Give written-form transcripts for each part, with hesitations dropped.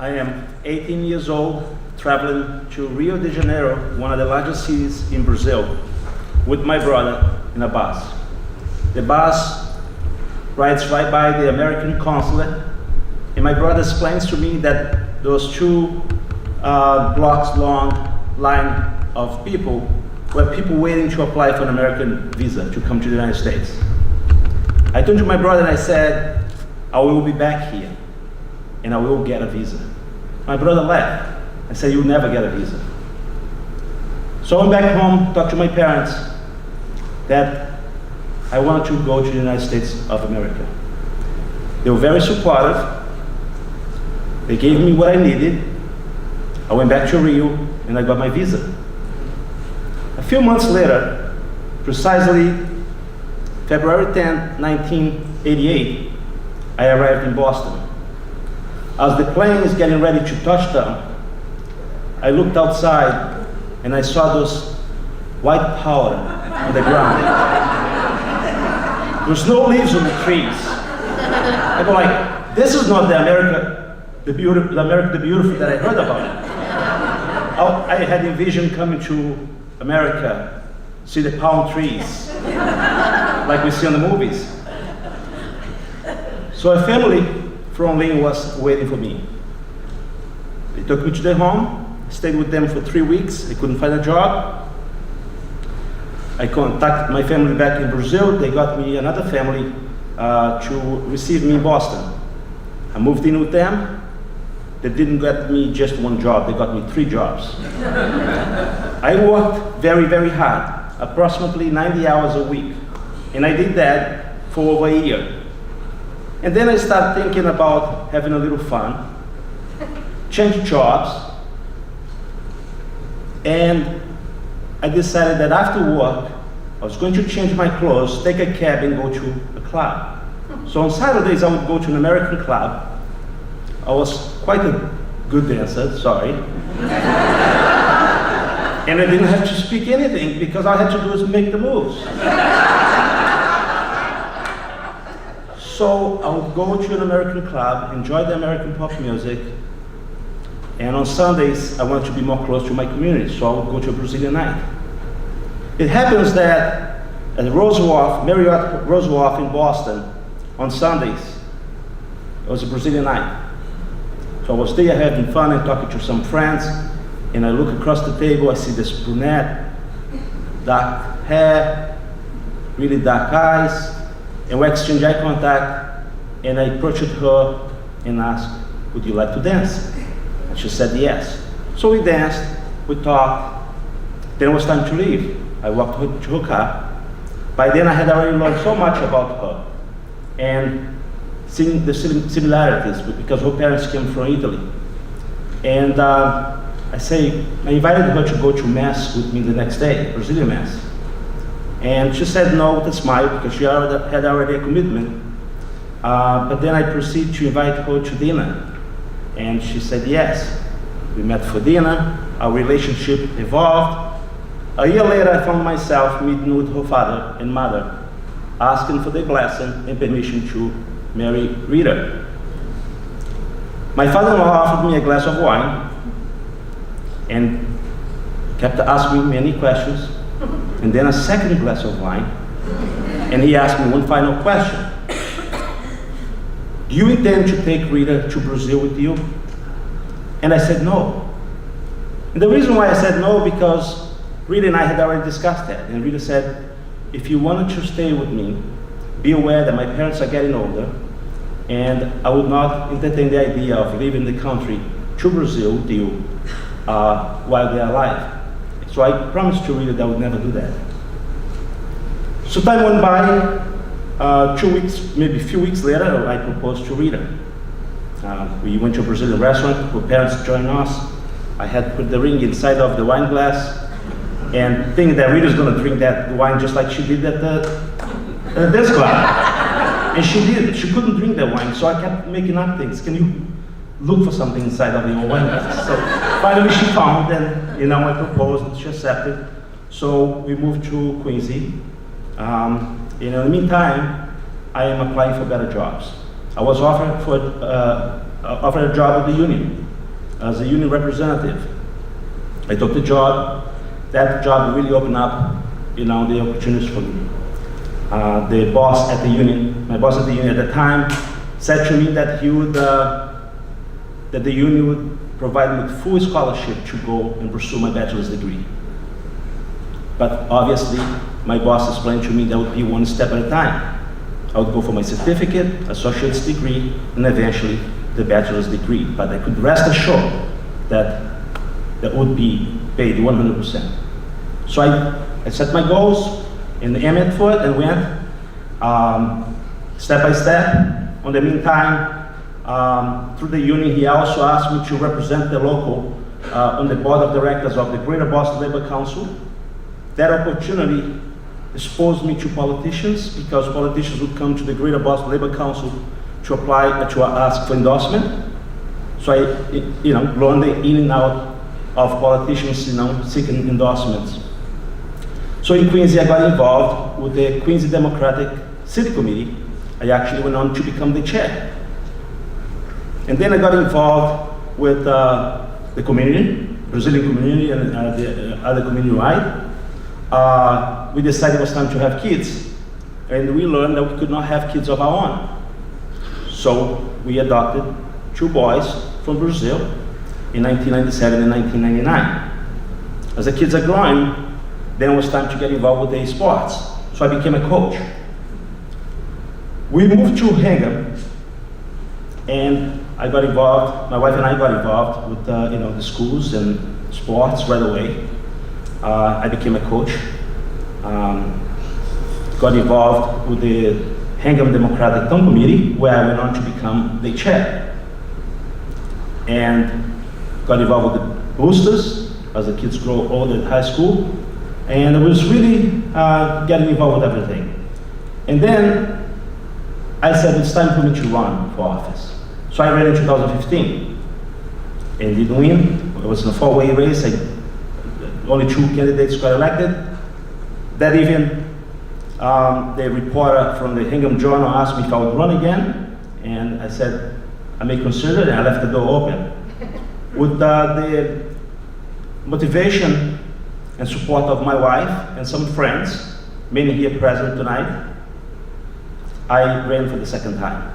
I am 18 years old, traveling to Rio de Janeiro, one of the largest cities in Brazil, with my brother in a bus. The bus rides right by the American consulate, and my brother explains to me that those two blocks long line of people were people waiting to apply for an American visa to come to the United States. I turned to my brother and I said, I will be back here and I will get a visa. My brother laughed and said, you'll never get a visa. So I went back home, talked to my parents that I wanted to go to the United States of America. They were very supportive. They gave me what I needed. I went back to Rio and I got my visa. A few months later, precisely February 10, 1988, I arrived in Boston. As the plane is getting ready to touch down, I looked outside and I saw those white powder on the ground. There's no leaves on the trees. I go like, this is not the America the Beautiful that I heard about. I had envisioned coming to America, see the palm trees, like we see in the movies. So a family from Lynn was waiting for me. They took me to their home, stayed with them for 3 weeks. I couldn't find a job. I contacted my family back in Brazil. They got me another family to receive me in Boston. I moved in with them. They didn't get me just one job, they got me 3 jobs. I worked very, very hard, approximately 90 hours a week. And I did that for over a year. And then I started thinking about having a little fun, change jobs, and I decided that after work, I was going to change my clothes, take a cab and go to a club. So on Saturdays I would go to an American club. I was quite a good dancer, sorry. And I didn't have to speak anything because all I had to do was make the moves. So I would go to an American club, enjoy the American pop music, and on Sundays I wanted to be more close to my community, so I would go to a Brazilian night. It happens that at Marriott Roosevelt in Boston, on Sundays, it was a Brazilian night. So I was there having fun and talking to some friends, and I look across the table, I see this brunette, dark hair, really dark eyes, and we exchanged eye contact, and I approached her and asked, would you like to dance? And she said yes. So we danced, we talked, then it was time to leave. I walked to her car. By then I had already learned so much about her, and seeing the similarities, because her parents came from Italy. And I invited her to go to Mass with me the next day, Brazilian Mass. And she said no with a smile, because she had already a commitment. But then I proceeded to invite her to dinner. And she said yes. We met for dinner, our relationship evolved. A year later, I found myself meeting with her father and mother, asking for their blessing and permission to marry Rita. My father-in-law offered me a glass of wine and kept asking me many questions, and then a second glass of wine, and he asked me one final question. Do you intend to take Rita to Brazil with you? And I said no. And the reason why I said no, because Rita and I had already discussed that, and Rita said, if you wanted to stay with me, be aware that my parents are getting older, and I would not entertain the idea of leaving the country to Brazil with you while they're alive. So I promised to Rita that I would never do that. So time went by, 2 weeks, maybe a few weeks later, I proposed to Rita. We went to a Brazilian restaurant, her parents joined us. I had put the ring inside of the wine glass, and thinking that Rita's gonna drink that wine just like she did at the dance club. And she did. She couldn't drink that wine, so I kept making up things. Can you look for something inside of your wine glass? So finally she found, and I proposed, and she accepted. So we moved to Quincy. In the meantime, I am applying for better jobs. I was offered for offered a job with the union as a union representative. I took the job. That job really opened up, the opportunities for me. The boss at the union, my boss at the union at the time, said to me that that the union would provide me with full scholarship to go and pursue my bachelor's degree. But obviously, my boss explained to me that would be one step at a time. I would go for my certificate, associate's degree, and eventually the bachelor's degree. But I could rest assured that that would be paid 100%. So I set my goals and aimed for it and went step by step. In the meantime, through the union, he also asked me to represent the local on the board of directors of the Greater Boston Labor Council. That opportunity exposed me to politicians, because politicians would come to the Greater Boston Labor Council to apply, to ask for endorsement. So I, learned the in and out of politicians, seeking endorsements. So in Quincy, I got involved with the Quincy Democratic City Committee. I actually went on to become the chair. And then I got involved with the community, Brazilian community, and the other community wide. We decided it was time to have kids. And we learned that we could not have kids of our own. So we adopted 2 boys from Brazil in 1997 and 1999. As the kids are growing, then it was time to get involved with the sports. So I became a coach. We moved to Hingham, and I got involved, my wife and I got involved with the schools and sports right away. I became a coach. Got involved with the Hingham Democratic Town Committee, where I went on to become the chair. And got involved with the boosters as the kids grow older at high school. And I was really getting involved with everything. And then I said, it's time for me to run for office. So I ran in 2015 and didn't win. It was in a 4-way race. Only 2 candidates got elected. That evening, the reporter from the Hingham Journal asked me if I would run again. And I said, I may consider it, and I left the door open. With the motivation and support of my wife and some friends, many here present tonight, I ran for the second time.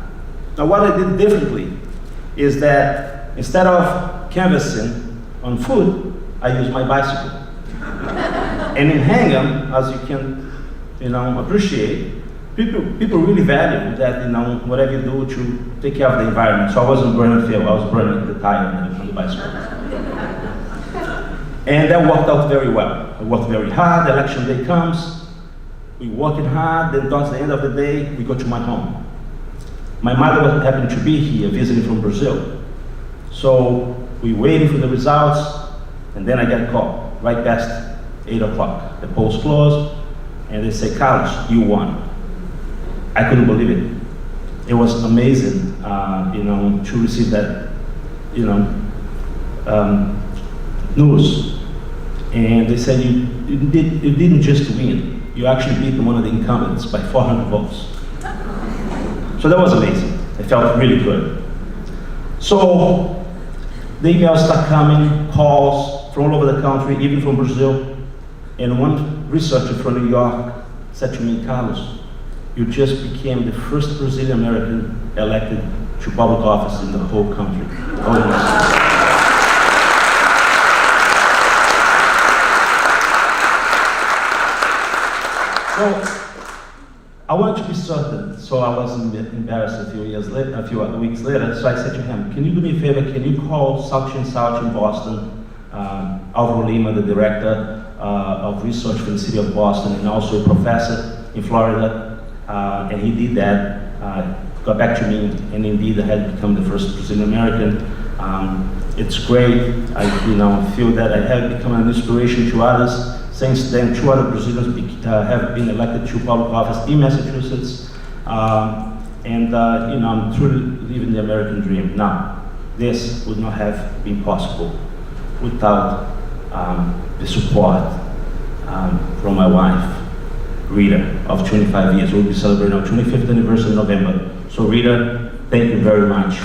Now what I did differently is that instead of canvassing on foot, I used my bicycle. And in Hingham, as you can appreciate, people really value that, whatever you do to take care of the environment. So I wasn't burning fuel, I was burning the tire on the bicycle. And that worked out very well. I worked very hard. Election day comes, we working hard, then towards the end of the day, we go to my home. My mother happened to be here visiting from Brazil. So we waited for the results, and then I got a call right past 8 o'clock. The polls closed, and they say, Carlos, you won. I couldn't believe it. It was amazing, to receive that, news. And they said, you didn't just win, you actually beat one of the incumbents by 400 votes. So that was amazing. I felt really good. So the emails start coming, calls from all over the country, even from Brazil. And one researcher from New York said to me, Carlos, you just became the first Brazilian American elected to public office in the whole country. So I wanted to be certain, so I wasn't embarrassed a few weeks later. So I said to him, can you do me a favor? Can you call South in Boston, Alvaro Lima, the director of research for the city of Boston, and also a professor in Florida, and he did that. Got back to me, and indeed I had become the first Brazilian American. It's great. I feel that I have become an inspiration to others. Since then, 2 other Brazilians have been elected to public office in Massachusetts, and I'm truly living the American dream. Now, this would not have been possible without the support from my wife, Rita, of 25 years. We'll be celebrating our 25th anniversary in November. So Rita, thank you very much.